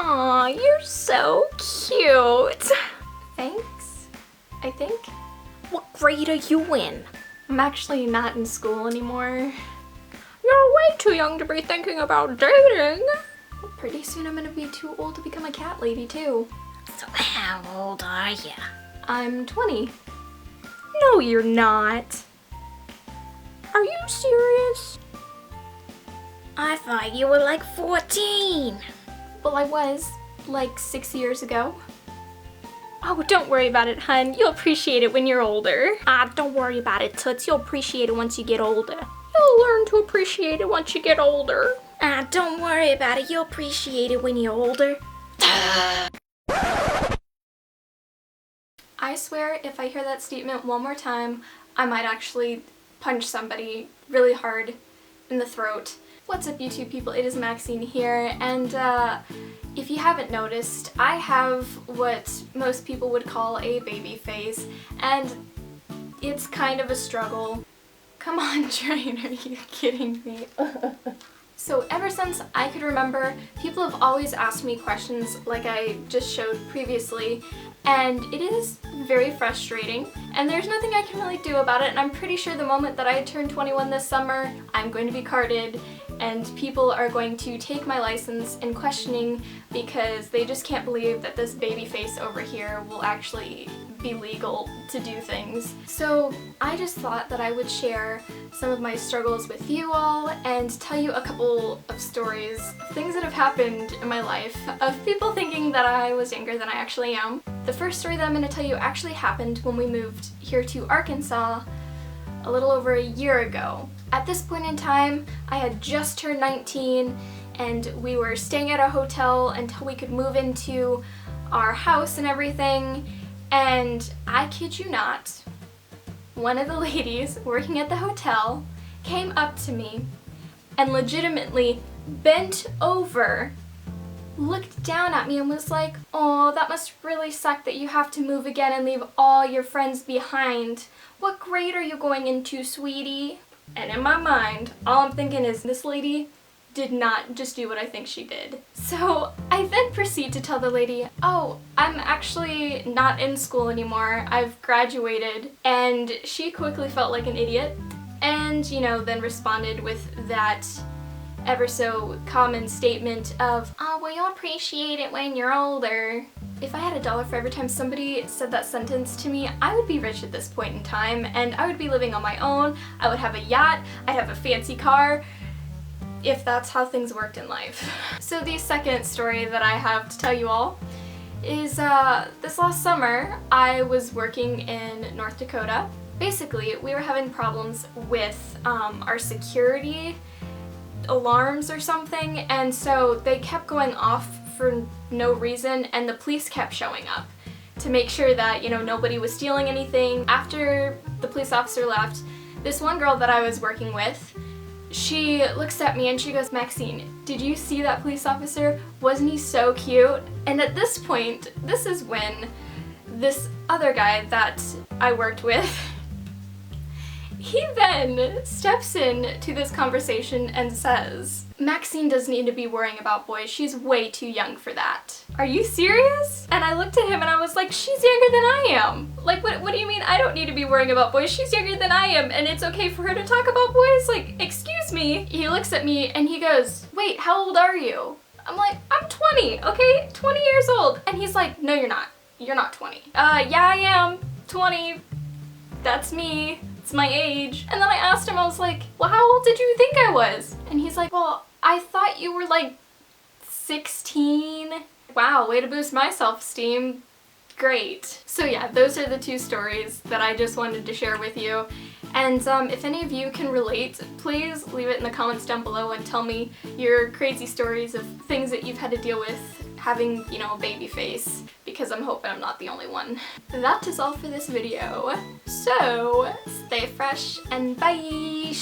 Aw, you're so cute. Thanks, I think. What grade are you in? I'm actually not in school anymore. You're way too young to be thinking about dating. Well, pretty soon I'm gonna be too old to become a cat lady too. So how old are you? I'm 20. No, you're not. Are you serious? I thought you were like 14. Well, I was, like 6 years ago. Oh, don't worry about it, hun. You'll appreciate it when you're older. Don't worry about it, Toots. You'll appreciate it once you get older. You'll learn to appreciate it once you get older. Don't worry about it. You'll appreciate it when you're older. I swear, if I hear that statement one more time, I might actually punch somebody really hard in the throat. What's up, YouTube people? It is Maxine here, and if you haven't noticed, I have what most people would call a baby face, and it's kind of a struggle. Come on, Train, are you kidding me? So ever since I could remember, people have always asked me questions like I just showed previously, and it is very frustrating, and there's nothing I can really do about it, and I'm pretty sure the moment that I turn 21 this summer, I'm going to be carded, and people are going to take my license in questioning because they just can't believe that this baby face over here will actually be legal to do things. So I just thought that I would share some of my struggles with you all and tell you a couple of stories, things that have happened in my life, of people thinking that I was younger than I actually am. The first story that I'm going to tell you actually happened when we moved here to Arkansas a little over a year ago. At this point in time, I had just turned 19 and we were staying at a hotel until we could move into our house and everything, and I kid you not, one of the ladies working at the hotel came up to me and legitimately bent over, looked down at me and was like, "Oh, that must really suck that you have to move again and leave all your friends behind. What grade are you going into, sweetie?" And in my mind, all I'm thinking is, this lady did not just do what I think she did. So I then proceed to tell the lady, "Oh, I'm actually not in school anymore. I've graduated." And she quickly felt like an idiot and, you know, then responded with that ever so common statement of, "Oh, well, you'll appreciate it when you're older." If I had $1 for every time somebody said that sentence to me, I would be rich at this point in time, and I would be living on my own. I would have a yacht, I'd have a fancy car, if that's how things worked in life. So the second story that I have to tell you all is this last summer I was working in North Dakota. Basically, we were having problems with our security alarms or something, and so they kept going off for no reason, and the police kept showing up to make sure that, you know, nobody was stealing anything. After the police officer left, this one girl that I was working with, she looks at me and she goes, "Maxine, did you see that police officer? Wasn't he so cute?" And at this point, this is when this other guy that I worked with, he then steps in to this conversation and says, "Maxine doesn't need to be worrying about boys. She's way too young for that." Are you serious? And I looked at him and I was like, she's younger than I am. Like, what do you mean I don't need to be worrying about boys? She's younger than I am, and it's okay for her to talk about boys? Like, excuse me. He looks at me and he goes, "Wait, how old are you?" I'm like, "I'm 20, okay? 20 years old." And he's like, "No, you're not. You're not 20. Yeah, I am 20. That's me. It's my age." And then I asked him, I was like, "Well, how old did you think I was?" And he's like, "Well, I thought you were like 16. Wow, way to boost my self-esteem. Great. So yeah, those are the two stories that I just wanted to share with you. And if any of you can relate, please leave it in the comments down below and tell me your crazy stories of things that you've had to deal with having, you know, a baby face, because I'm hoping I'm not the only one. That is all for this video. So, stay fresh and bye!